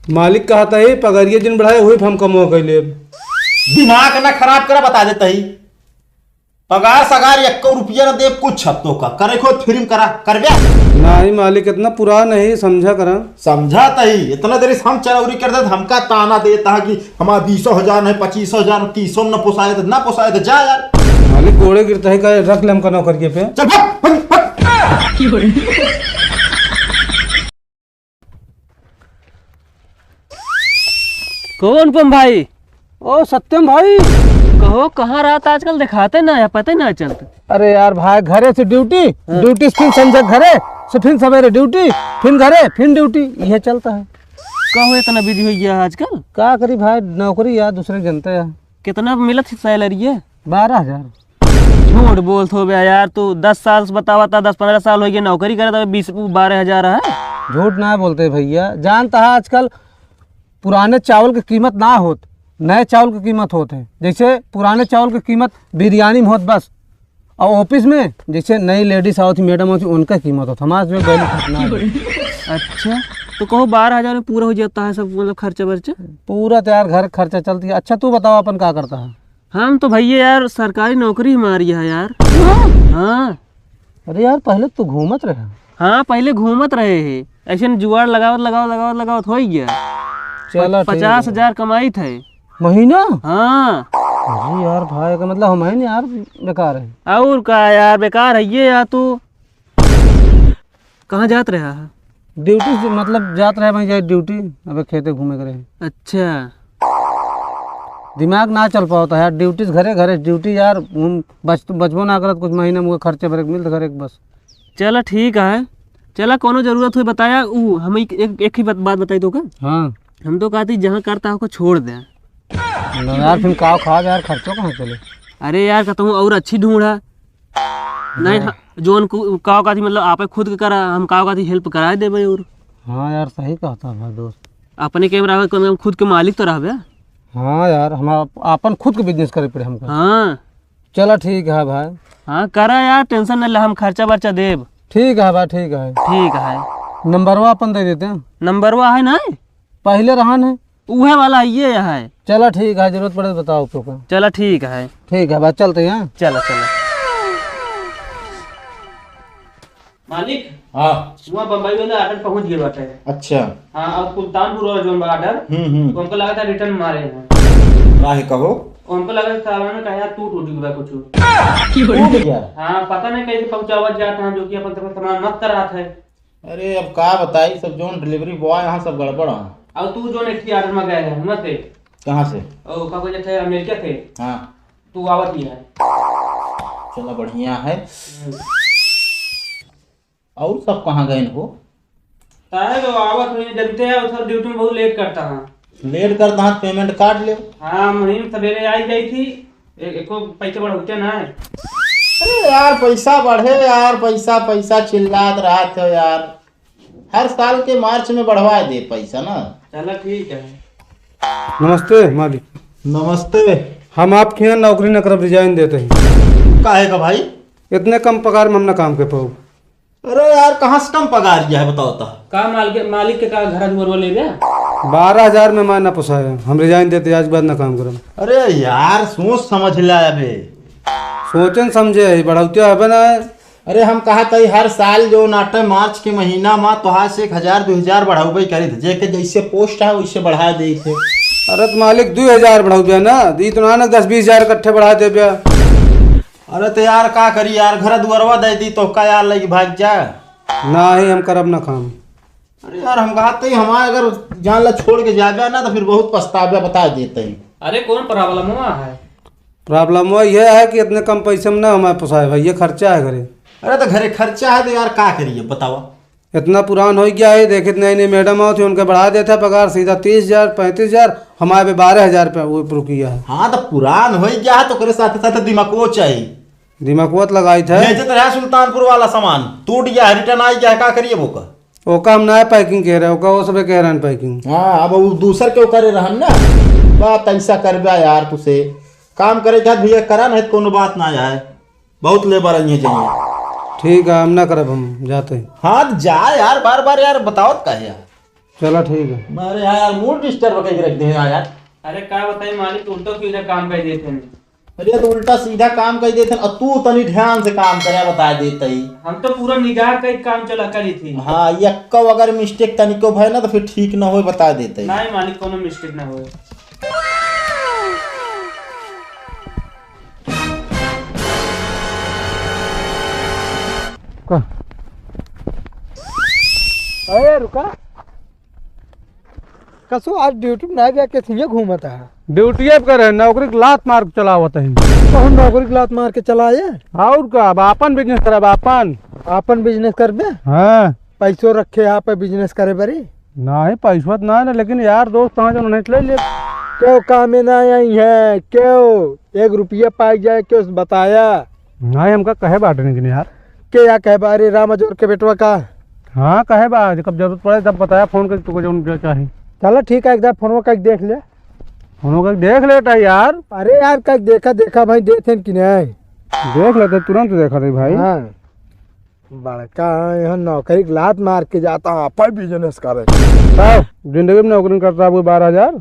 मालिक कहता है पगारिया जिन बढ़ाए हुए हम कमो कैले। दिमाग ना खराब करा बता देता ही पगार सगार 1 रुपया न दे कुछ हफ्तों का करे खुद फिल्म करा कर ब्या नहीं मालिक इतना पुराना है समझा करा। समझा तही इतना देर से हम चरौरी करते हमका ताना देता है कि हमारा 20,000 है 25,000 30 न पोसाए तो ना पोसाए तो जा यार। मालिक गोड़े गिरता है का रख ले हम का नौकरिए पे। चल भाग। कौन पम भाई? ओ सत्यम भाई। कहो कहाँ रात आजकल दिखाते ना या पता ना चलते। अरे यार भाई घरे से ड्यूटी ड्यूटी फिर संजय घरे से फिर सवेरे ड्यूटी फिर घरे फिर ड्यूटी यह चलता है। कहो इतना बिजी हो गया आजकल? क्या करी भाई नौकरी यार दूसरे जनता यार। कितना मिलत सैलरी है? 12,000। झूठ बोल थो बे यार तू 10 साल से बतावा था 10-15 साल हो गए नौकरी करे तो 20-12,000 है। झूठ ना बोलते भैया जानता है आजकल पुराने चावल की कीमत ना होत नए चावल की कीमत होते है। जैसे पुराने चावल की कीमत बिरयानी में होत बस और ऑफिस में जैसे नई लेडीज आओ थी मैडम आओ थी उनका कीमत होता हमारे में वैल्यू कितना है। अच्छा तो कहो 12,000 में पूरा हो जाता है सब मतलब खर्चा वर्चा? पूरा तैयार घर खर्चा चलती है। अच्छा तू बताओ अपन क्या करता है? हम तो भैया यार सरकारी नौकरी हमारी है यार। हाँ अरे यार पहले तू घूमत रहे। हाँ पहले घूमत रहे है ऐसे जुगाड़ लगावत हो ही गया। चलो 50,000 कमाई थे महीना। हाँ अरे यार भाई का मतलब हम है यार बेकार है। और का यार बेकार है ये यार तू कहाँ जात रहा है? ड्यूटी से मतलब जात रहे भाई जाए ड्यूटी अबे खेते घूमे करे। अच्छा दिमाग ना चल पाता यार ड्यूटी से घरे घरे ड्यूटी यार बचबो ना करत कुछ महीने मुझे खर्चे भरे मिलते घरे बस। चलो ठीक है चला कोनो जरूरत हो बताया हम एक ही बात बताई तो का। हाँ हम तो कहती जहाँ करता हो छोड़ दे यार फिर काव खा यार खर्चों कहाँ चले। अरे यार कहता हूँ और अच्छी ढूंढा नहीं जोन काव का थी मतलब आप खुद करा हम काव का थी हेल्प करा दे भाई। और हाँ यार सही कहता भाई दोस्त अपने कैमरा खुद के मालिक तो रहा। हाँ यार हम अपन खुद के बिजनेस करे पड़े हमको। हाँ चलो ठीक है भाई। हाँ करा यार टेंशन न ले हम खर्चा वर्चा देव। ठीक है भाई ठीक है। ठीक है नंबरवा अपन दे देते हैं। नंबरवा है ना पहले रहन है उहे वाला ये है। चलो ठीक है जरूरत पड़े तो बताओ तो। चलो ठीक है भाई चलते हैं। चलो मालिक। हाँ वहाँ बम्बई में ऑर्डर पहुँच गए बाटे। अच्छा हाँ और सुल्तानपुर और जोन ऑर्डर तो हमको लगा था रिटर्न मारे हैं। काहे कहो हमको लगा था सामान कहा टूट गया कुछ। टूट गया। हाँ पता नहीं कैसे पहुँचावत जाता है जो कि अपन तरफ सामान मत करा था। अरे अब का बताई सब जो डिलीवरी बॉय यहाँ सब गड़बड़ है। और तू जो नेक्स्ट ऑर्डर में गए हैं थे कहाँ से? और का थे अमेरिका थे। हाँ तू आवत ही है। चलो बढ़िया है। और सब कहाँ गए हो? साहब आवत हुई जनते हैं उधर ड्यूटी में बहुत लेट करता है। लेट करता है पेमेंट काट ले। हाँ महीने सवेरे आई गई थी एको पैसे बढ़ते ना है। अरे यार पैसा बढ़े यार पैसा पैसा चिल्लात रहा था यार हर साल के मार्च में बढ़वा दे पैसा ना। चलो ठीक है। नमस्ते मालिक। नमस्ते। हम आपके यहाँ नौकरी न करब रिजाइन देते हैं। काहे का भाई? इतने कम पगार में हम ना काम कर पाओ। अरे यार कहाँ से कम पगार दिया है बताओ तो। का मालिक के का घर दुआर ले गया 12,000 में मैं ना पोसाया हम रिजाइन देते आज बाद ना काम करब। अरे यार सोच समझ ला अबे सोचन समझे बढ़ौते है ना। अरे हम कहा था हर साल जो नाटक मार्च के महीना में तोहार से 1,000-2,000 बढ़ाऊ करी थे जेके जैसे पोस्ट है वैसे बढ़ा दे थे। अरे तो मालिक 2,000 बढ़ाऊ ना दी तो ना 10-20,000 इकट्ठे बढ़ा दे पे। अरे तो यार का करी यार घर दुआरवा दे दी तो का यार लगी भाग जा ना ही हम करब ना काम। अरे यार हम कहा था हमारे अगर जान ला छोड़ के जाबे ना तो फिर बहुत पछतावा बता देते हैं। अरे कौन प्रॉब्लम हुआ है? प्रॉब्लम वो ये है कि इतने कम पैसे में ना हमारे पोसाए भाई ये खर्चा है घरे। अरे तो घरे खर्चा है तो यार का करिए बताओ। इतना पुरान हो गया है देखे नई नई मैडम आओ थी उनके बढ़ा देता पगार सीधा 30,000-35,000 हमारे पे 12,000 पे वो प्रू किया है। हाँ तो पुरान हो गया है तो करे साथ साथ दिमागो चाहिए। दिमागवत लगाई था भेजते रहे सुल्तानपुर वाला सामान टूट गया रिटर्न आ गया का करिए वो का। ओका हम नया पैकिंग कह रहे ओका वो सब कह रहे हैं पैकिंग। हाँ अब वो दूसर के करे रहन ना बात ऐसा करबा यार तुसे काम करे के भैया करा नहीं तो कोनो बात ना जाए बहुत लेबर है चाहिए। ठीक है हम ना करब हम जाते हैं। हाँ जा यार बार बार यार बताओ का यार चलो ठीक है। अरे यार मूड डिस्टर्ब करके रख दे यार। अरे क्या बताइए मालिक, उल्टा सीधा काम कर देते हैं। अरे तो उल्टा सीधा काम कर देते और तू तनी ध्यान से काम करे बता देते ही। हम तो पूरा निगाह का ही काम चला करी थी। हाँ यक्को अगर मिस्टेक तनिको भय ना तो फिर ठीक ना हो बता देते ही। नहीं मालिक, कोनो मिस्टेक ना हो। अरे रुका कसो आज ड्यूटी में ना गया के थिए घूमता है। ड्यूटी करे नौकरी के लात मार के चलावत है। कौन नौकरी के लात मार के चलाए? और का अब अपन बिजनेस करब अपन। अपन बिजनेस करबे? हाँ पैसों रखे यहाँ पे बिजनेस करे बरी? नहीं पैसा ना ना, लेकिन यार दोस्त कहाँ जो नहीं ले ले। क्यों काम में ना आई है? क्यों 1 रुपया पाई जाए क्यों बताया? नहीं हमका कहे बाटे नहीं यार। के या कह बारे राम जोर के बेटवा का? हाँ कहे बा, जब जरूरत पड़े तब बताया फोन कर तुझको जो चाहिए। चलो ठीक है, एकदम फोन का देख ले। फोन कर देख लेता यार। अरे यार कल देखा देखा भाई देते कि नहीं? देख लेते तुरंत देखा रही भाई। हाँ बड़का यहाँ नौकरी के लात मार के जाता हूँ अपन बिजनेस करे। जिंदगी में नौकरी करता है वो 12,000।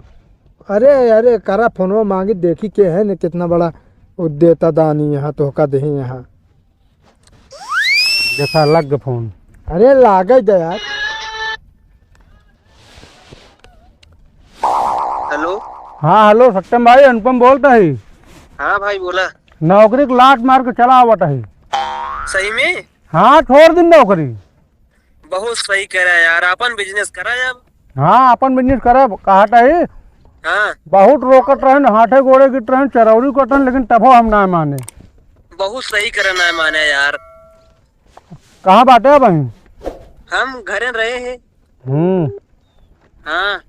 अरे अरे करा फोनो मांगी देखी के है न कितना बड़ा देता दानी यहाँ तो का दे यहाँ। देखा लग गया फोन। अरे लागे दे यार। हेलो। हाँ हेलो सत्यम भाई, अनुपम बोलता है। हाँ भाई बोला। नौकरी के लात मार के चला आवता है। सही में? हाँ छोड़ दिन नौकरी। बहुत सही कह रहा है यार, अपन बिजनेस करा है अब। हाँ अपन बिजनेस करे कहता है। हाँ बहुत रोकत रहे, हाथे गोड़े गिट रहे, चरौरी कट रहे, लेकिन तबो हम ना माने। बहुत सही करना है माने यार। कहाँ बाटे अब? हम घरे रहे हैं। हाँ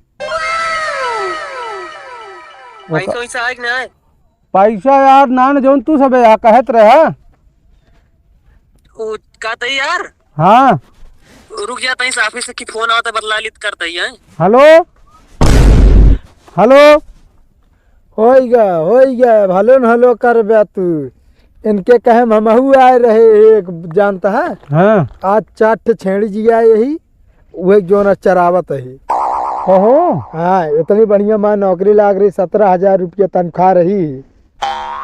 पैसा वैसा आए कि ना आए? पैसा यार ना न जौन तू सब यहाँ कहत रहे। वो का तई यार। हाँ रुक जाता है, ऑफिस से की फोन आता बदला लित करता ही है। Hello hello. होइगा भलो न हलो कर बे तू। इनके कहे हमहू आए रहे एक जानता है। हाँ आज 4 छेड़ी जी आए यही वही जो न चरावत है। कहो। हाँ इतनी बढ़िया माँ नौकरी लाग रही, 17,000 रुपया तनख्वाह रही।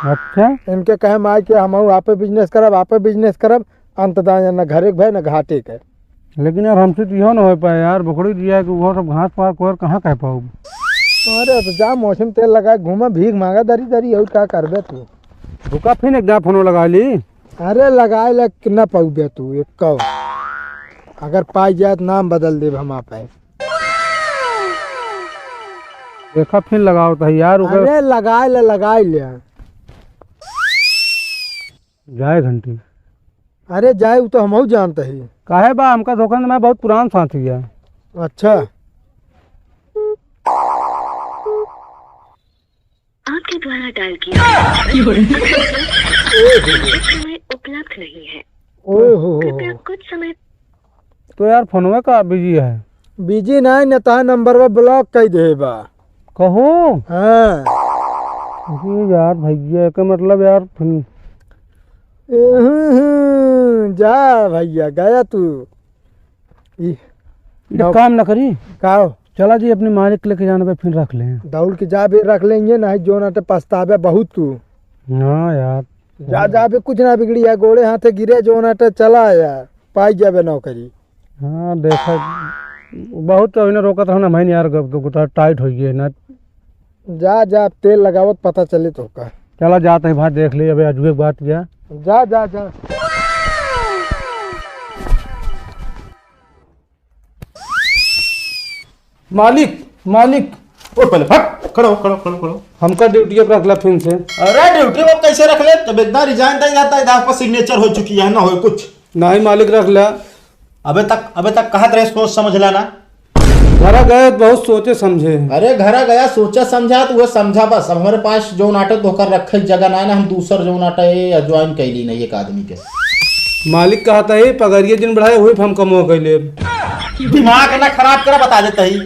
अच्छा इनके कहे माँ के हम आपे बिजनेस करब अंततः न घरे के भाई न घाटे के। लेकिन यार हमसे तो यहो ना हो पाए यार, बकरी दिया कि वो सब घास पास को कहाँ कह पाऊ। अरे तो जा मौसम तेल लगा घूमा भीख मांगा दरी दरी और क्या करबे तू? रुका फिर एक फोन लगा ली। अरे लगाए लग न पाऊबे तू एक कौ। अगर पाई जाए तो नाम बदल दे हम आप। देखा फिर लगाओ तो यार। अरे लगाए ले जाए घंटी। अरे जाए वो तो हम जानते ही। काहे बा, हमका धोखा मैं बहुत पुरान साथी है। अच्छा आपके द्वारा डायल किया समय उपलब्ध नहीं है। ओहो कृपया कुछ समय। तो यार फोनवे का बिजी है। बिजी नहीं न ता नंबर पर ब्लॉक कर दे बा। कहो। हाँ जी यार भैया का मतलब यार जा भैया गया तू। काम न करी। काओ चला जी अपने मालिक के लेके जाने पे फिर रख लें। दौड़ के जा भी रख लेंगे ना जो ना पछतावे बहुत तू। हाँ यार जा भी कुछ ना बिगड़ी है, गोड़े हाथे गिरे जो ना चला यार पाई जाबे नौकरी। हाँ देखा बहुत तो रोकत रहा ना मैं यार, तो टाइट हो गई ना। जा तेल लगावत पता चले तो का। चला जाते हैं भाई देख ली अभी अजूबे बात गया। जा मालिक ओ पहले फट खड़ो। हमका ड्यूटी पर रखला फिर से। अरे ड्यूटी वो कैसे रख ले? जब एकदम रिजाइन दे जाता है इधर पर सिग्नेचर हो चुकी है ना हो कुछ। नहीं मालिक रख लिया। अबे तक कहत रहे सोच समझ लाना। घर गए बहुत सोचे समझे। अरे घर गया सोचा समझा तो वो समझा बस। अब हमारे पास जो नाटक धोकर रखे जगह ना है ना, हम दूसर जो नाटक ज्वाइन कैली नहीं एक आदमी के। मालिक कहता है पगारिये दिन बढ़ाए हुए हम कमो कैले। दिमाग ना खराब करा बता देता ही।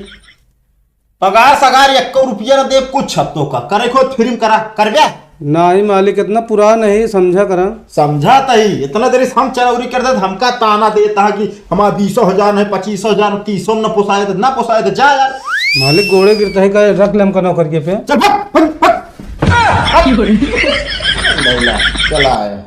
पगार सगार 1 रुपया न दे कुछ हफ्तों का करे खुद फिल्म करा कर बे ना ही मालिक इतना पुराना है समझा करा। समझा तही इतना देरी हम चरौरी कर दे हमका ताना देता है कि हमारा 20,000 है 25,000 30 न पोसाए तो ना पोसाए तो जा यार। मालिक गोड़े गिरता है का रख ले हमका नौकरिए पे। चल भाग, भाग, भाग। चला आया